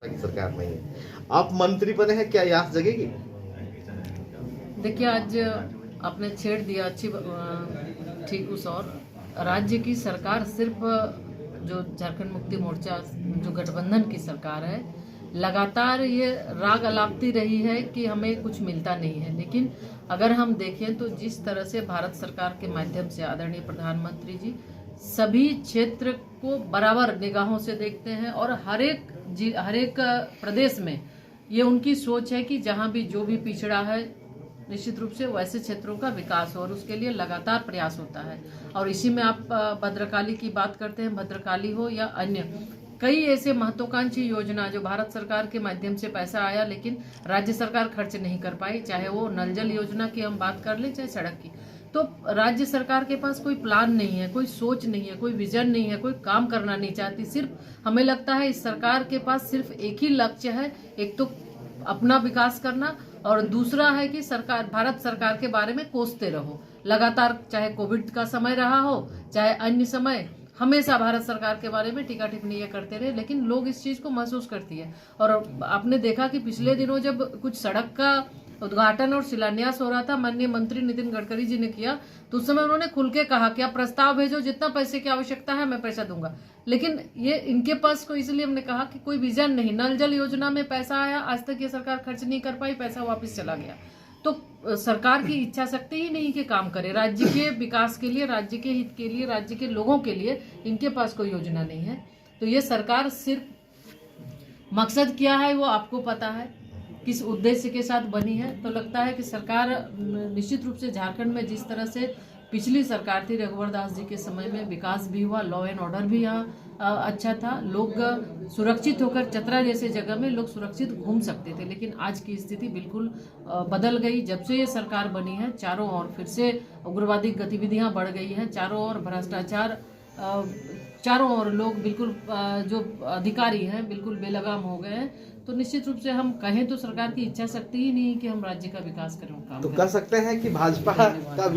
की सरकार नहीं है। आप मंत्री बने हैं, क्या याद जगेगी? देखिए, आज आपने छेड़ दिया ठीक उस और राज्य की सरकार सिर्फ जो झारखंड मुक्ति मोर्चा जो गठबंधन की सरकार है, लगातार ये राग अलापती रही है कि हमें कुछ मिलता नहीं है। लेकिन अगर हम देखें तो जिस तरह से भारत सरकार के माध्यम से आदरणीय प्रधानमंत्री जी सभी क्षेत्र को बराबर निगाहों से देखते हैं और हर एक प्रदेश में ये उनकी सोच है कि जहां भी जो भी पिछड़ा है निश्चित रूप से वैसे क्षेत्रों का विकास हो और उसके लिए लगातार प्रयास होता है। और इसी में आप भद्रकाली की बात करते हैं, भद्रकाली हो या अन्य कई ऐसे महत्वाकांक्षी योजना जो भारत सरकार के माध्यम से पैसा आया लेकिन राज्य सरकार खर्च नहीं कर पाई, चाहे वो नल जल योजना की हम बात कर लें चाहे सड़क की। तो राज्य सरकार के पास कोई प्लान नहीं है, कोई सोच नहीं है, कोई विजन नहीं है, कोई काम करना नहीं चाहती। सिर्फ हमें लगता है इस सरकार के पास सिर्फ एक ही लक्ष्य है, एक तो अपना विकास करना और दूसरा है कि सरकार भारत सरकार के बारे में कोसते रहो लगातार, चाहे कोविड का समय रहा हो चाहे अन्य समय, हमेशा भारत सरकार के बारे में टीका टिप्पणी ये करते रहे। लेकिन लोग इस चीज को महसूस करती है। और आपने देखा कि पिछले दिनों जब कुछ सड़क का उद्घाटन और शिलान्यास हो रहा था, माननीय मंत्री नितिन गडकरी जी ने किया, तो उस समय उन्होंने खुल के कहा कि आप प्रस्ताव भेजो, जितना पैसे की आवश्यकता है मैं पैसा दूंगा। लेकिन ये इनके पास को, इसलिए हमने कहा कि कोई विजन नहीं। नल जल योजना में पैसा आया, आज तक ये सरकार खर्च नहीं कर पाई, पैसा वापस चला गया। तो सरकार की इच्छा शक्ति ही नहीं कि काम करे राज्य के विकास के लिए, राज्य के हित के लिए, राज्य के लोगों के लिए। इनके पास कोई योजना नहीं है। तो ये सरकार सिर्फ मकसद क्या है वो आपको पता है, किस उद्देश्य के साथ बनी है। तो लगता है कि सरकार निश्चित रूप से झारखंड में जिस तरह से पिछली सरकार थी रघुवर दास जी के समय में विकास भी हुआ, लॉ एंड ऑर्डर भी यहाँ अच्छा था, लोग सुरक्षित होकर चतरा जैसे जगह में लोग सुरक्षित घूम सकते थे। लेकिन आज की स्थिति बिल्कुल बदल गई। जब से ये सरकार बनी है चारों ओर फिर से उग्रवादी गतिविधियां बढ़ गई हैं, चारों ओर भ्रष्टाचार, चारों ओर लोग बिल्कुल जो अधिकारी हैं बिल्कुल बेलगाम हो गए हैं। तो निश्चित रूप से हम कहें तो सरकार की इच्छा शक्ति ही नहीं कि हम राज्य का विकास करें। तो कह सकते हैं कि भाजपा का